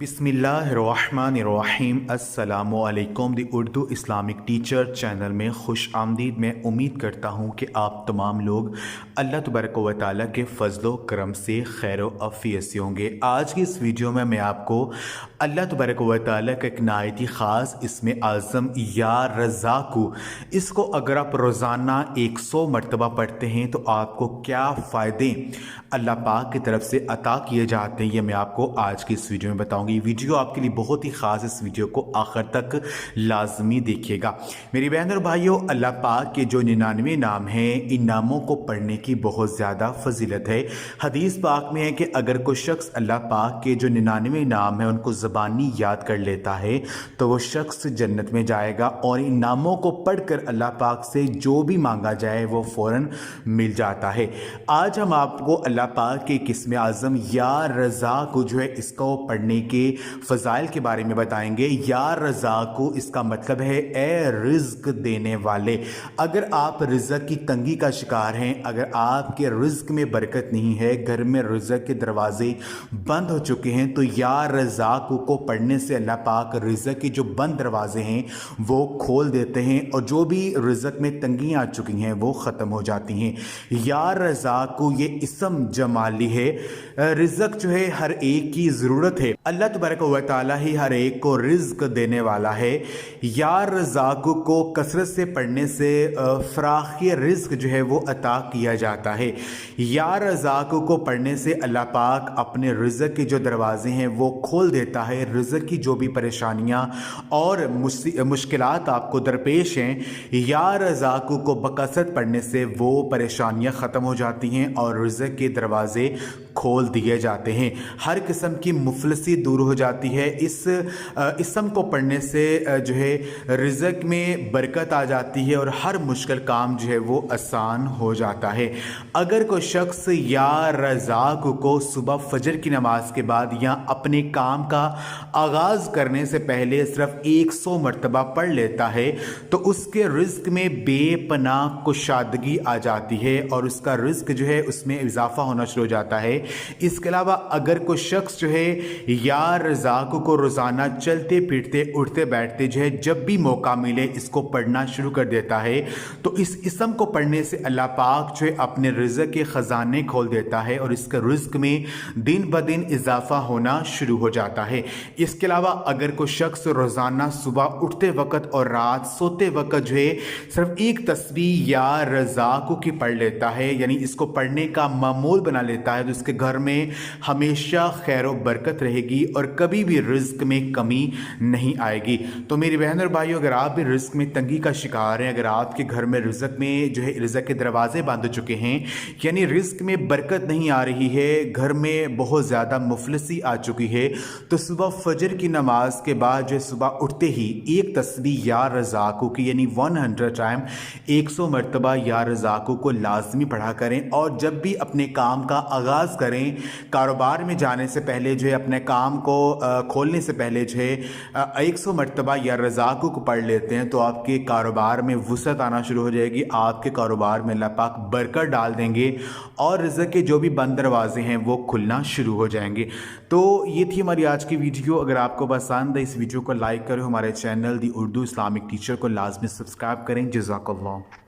बिस्मिल्लाहिर्रहमानिर्रहीम। अस्सलामुअलैकुम। दी Urdu Islamic teacher channel में खुश आमदीद। मैं उम्मीद करता हूँ कि आप तमाम लोग अल्लाह तबारक व तआला के फजलो करम से खैर आफियत से होंगे। आज की इस वीडियो में मैं आपको अल्लाह तबारक व तआला का एक नायती ख़ास इसमें आज़म या रज़ाक़ु, इसको अगर आप रोज़ाना 100 मरतबा पढ़ते हैं तो आपको क्या फ़ायदे अल्लाह पाक की तरफ से अता किए जाते हैं, ये मैं आपको आज की इस वीडियो में बताऊंगी। ये वीडियो आपके लिए बहुत ही ख़ास, इस वीडियो को आखिर तक लाजमी देखिएगा। मेरी बहन और भाइयों, अल्लाह पाक के जो 99 नाम हैं, इन नामों को पढ़ने की बहुत ज़्यादा फजीलत है। हदीस पाक में है कि अगर कोई शख्स अल्लाह पाक के जो 99 नाम हैं उनको ज़बानी याद कर लेता है तो वो शख्स जन्नत में जाएगा, और इन नामों को पढ़कर अल्लाह पाक से जो भी मांगा जाए वो फ़ौरन मिल जाता है। आज हम आपको अल्लाह पाक के किस्म आज़म या रज़ाक़ु जो है इसको पढ़ने के फ़ज़ाइल के बारे में बताएंगे। या रज़ाक़ु इसका मतलब है ए रिज़्क देने वाले। अगर आप रिज़्क की तंगी का शिकार हैं, अगर आपके रिज़्क में बरकत नहीं है, घर में रिज़्क के दरवाजे बंद हो चुके हैं, तो या रज़ाक़ु को पढ़ने से अल्लाह पाक रिज़्क के जो बंद दरवाजे हैं वो खोल देते हैं, और जो भी रिज़्क में तंगियाँ आ चुकी हैं वो ख़त्म हो जाती हैं। या रज़ाक़ु ये इसम जमाली है। रिज़्क जो है हर एक की ज़रूरत है, अल्लाह तबारक व तआला ही हर एक को रिज़्क देने वाला है। या रज़ाक़ु को कसरत से पढ़ने से फ़राख़ी रिज़्क जो है वो अता किया जाता है। या रज़ाक़ु को पढ़ने से अल्लाह पाक अपने रिज़्क के जो दरवाजे हैं वो खोल देता है। रिज़्क की जो भी परेशानियाँ और मुश्किलात आपको दरपेश हैं, या रज़ाक़ु को बकसरत पढ़ने से वो परेशानियाँ ख़त्म हो जाती हैं और रिज़्क के दरवाजे खोल दिए जाते हैं। हर किस्म की मुफलसी दूर हो जाती है। इस इसम को पढ़ने से जो है रिज़्क में बरकत आ जाती है और हर मुश्किल काम जो है वो आसान हो जाता है। अगर कोई शख्स या रज़ाक़ु को सुबह फजर की नमाज के बाद या अपने काम का आगाज़ करने से पहले सिर्फ 100 मरतबा पढ़ लेता है तो उसके रिज़्क में बेपनाह कुशादगी आ जाती है और उसका रिज़्क जो है उसमें इजाफा होना शुरू हो जाता है। इसके अलावा अगर कोई शख्स जो है या रज़ाक़ु को रोज़ाना चलते फिरते उठते बैठते जो है जब भी मौका मिले इसको पढ़ना शुरू कर देता है तो इस इसम को पढ़ने से अल्लाह पाक जो है अपने रिज़्क के ख़जाने खोल देता है और इसके रिज़्क में दिन ब दिन इजाफा होना शुरू हो जाता है। इसके अलावा अगर कोई शख्स रोज़ाना सुबह उठते वक्त और रात सोते वक्त जो है सिर्फ एक तस्बीह या रज़ाक़ु की पढ़ लेता है, यानी इसको पढ़ने का मामूल बना लेता है, तो उसके घर में हमेशा खैर व बरकत रहेगी और कभी भी रिज़्क में कमी नहीं आएगी। तो मेरी बहन और भाइयों, अगर आप भी रिज़्क में तंगी का शिकार हैं, अगर आपके घर में रिज़्क में जो है रिज़्क के दरवाजे बंद हो चुके हैं, यानी रिज़्क में बरकत नहीं आ रही है, घर में बहुत ज़्यादा मुफलसी आ चुकी है, तो सुबह फजर की नमाज के बाद जो है सुबह उठते ही एक तस्बीह या रज़ाक़ु की यानी 100 टाइम 100 मरतबा या रज़ाक़ु को लाजमी पढ़ा करें। और जब भी अपने काम का आगाज़ करें, कारोबार में जाने से पहले जो है अपने काम को खोलने से पहले जो है 100 मरतबा या रज़ाक़ु को पढ़ लेते हैं तो आपके कारोबार में वुसअत आना शुरू हो जाएगी। आपके कारोबार में अल्लाह पाक बरकत डाल देंगे और रिज़्क के जो भी बंद दरवाजे हैं वो खुलना शुरू हो जाएंगे। तो ये थी हमारी आज की वीडियो। अगर आपको पसंद है इस वीडियो को लाइक करें, हमारे चैनल दी उर्दू इस्लामिक टीचर को लाजमी सब्सक्राइब करें। जज़ाकल्लाह।